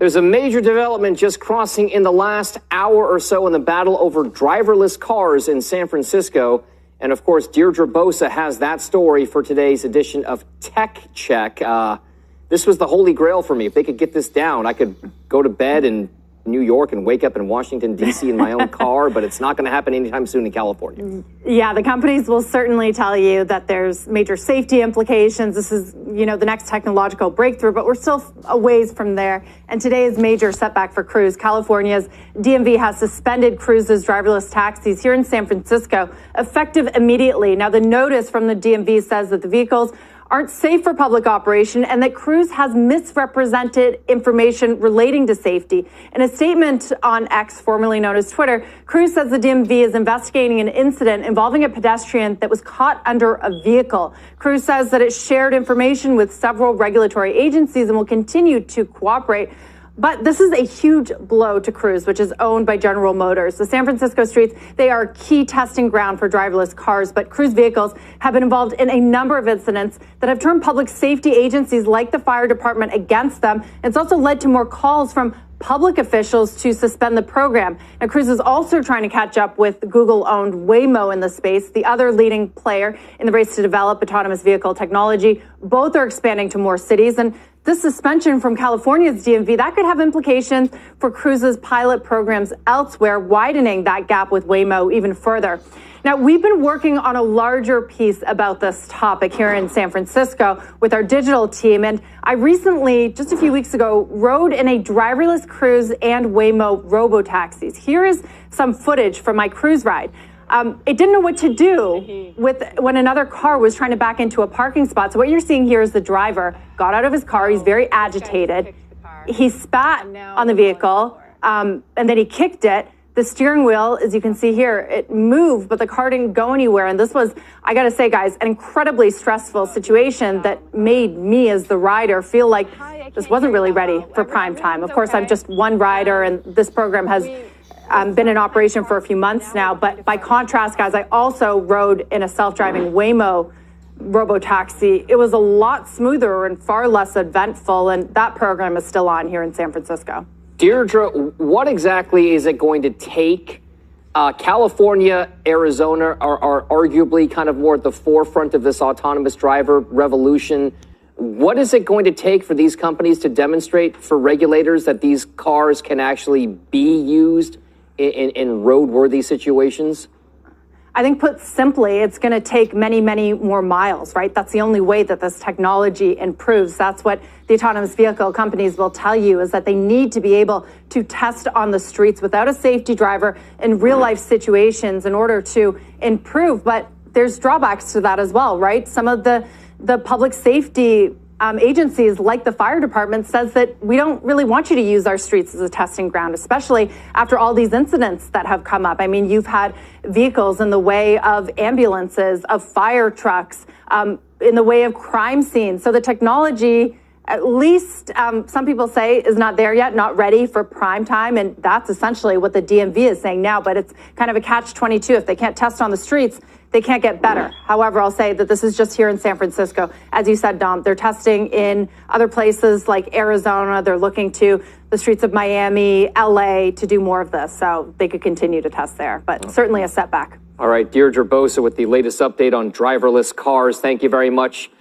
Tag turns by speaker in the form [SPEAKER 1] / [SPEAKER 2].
[SPEAKER 1] There's a major development just crossing in the last hour or so in the battle over driverless cars in San Francisco. And of course, Deirdre Bosa has that story for today's edition of Tech Check. This was the holy grail for me. If they could get this down, I could go to bed in New York and wake up in Washington, D.C. in my own car, but it's not going to happen anytime soon in California.
[SPEAKER 2] Yeah, the companies will certainly tell you that there's major safety implications. This is, the next technological breakthrough, but we're still a ways from there. And today's major setback for Cruise. California's DMV has suspended Cruise's driverless taxis here in San Francisco, effective immediately. Now, the notice from the DMV says that the vehicles aren't safe for public operation and that Cruise has misrepresented information relating to safety. In a statement on X, formerly known as Twitter, Cruise says the DMV is investigating an incident involving a pedestrian that was caught under a vehicle. Cruise says that it shared information with several regulatory agencies and will continue to cooperate. But this is a huge blow to Cruise, which is owned by General Motors. The San Francisco streets, they are a key testing ground for driverless cars, but Cruise vehicles have been involved in a number of incidents that have turned public safety agencies like the fire department against them. It's also led to more calls from public officials to suspend the program. Now, Cruise is also trying to catch up with Google-owned Waymo in the space, the other leading player in the race to develop autonomous vehicle technology. Both are expanding to more cities, and this suspension from California's DMV, that could have implications for Cruise's pilot programs elsewhere, widening that gap with Waymo even further. Now, we've been working on a larger piece about this topic here in San Francisco with our digital team. And I recently, just a few weeks ago, rode in a driverless Cruise and Waymo robo-taxis. Here is some footage from my Cruise ride. It didn't know what to do when another car was trying to back into a parking spot. So what you're seeing here is the driver got out of his car. He's very agitated. He spat on the vehicle, and then he kicked it. The steering wheel, as you can see here, it moved, but the car didn't go anywhere. And this was, I got to say, guys, an incredibly stressful situation that made me as the rider feel like this wasn't really ready for prime time. Of course, I'm just one rider, and this program has been in operation for a few months now. But by contrast, guys, I also rode in a self-driving Waymo robo-taxi. It was a lot smoother and far less eventful, and that program is still on here in San Francisco.
[SPEAKER 1] Deirdre, what exactly is it going to take? California, Arizona are arguably kind of more at the forefront of this autonomous driver revolution. What is it going to take for these companies to demonstrate for regulators that these cars can actually be used in roadworthy situations?
[SPEAKER 2] I think put simply, it's going to take many, many more miles, right? That's the only way that this technology improves. That's what the autonomous vehicle companies will tell you, is that they need to be able to test on the streets without a safety driver in real life situations in order to improve. But there's drawbacks to that as well, right? Some of the public safety agencies like the fire department says that we don't really want you to use our streets as a testing ground, especially after all these incidents that have come up. I mean, you've had vehicles in the way of ambulances, of fire trucks, in the way of crime scenes. So the technology, at least some people say, is not there yet, not ready for prime time. And that's essentially what the DMV is saying now. But it's kind of a catch-22. If they can't test on the streets, they can't get better. However, I'll say that this is just here in San Francisco. As you said, Dom, they're testing in other places like Arizona. They're looking to the streets of Miami, LA to do more of this. So they could continue to test there, but certainly a setback.
[SPEAKER 1] All right, Deirdre Bosa with the latest update on driverless cars. Thank you very much.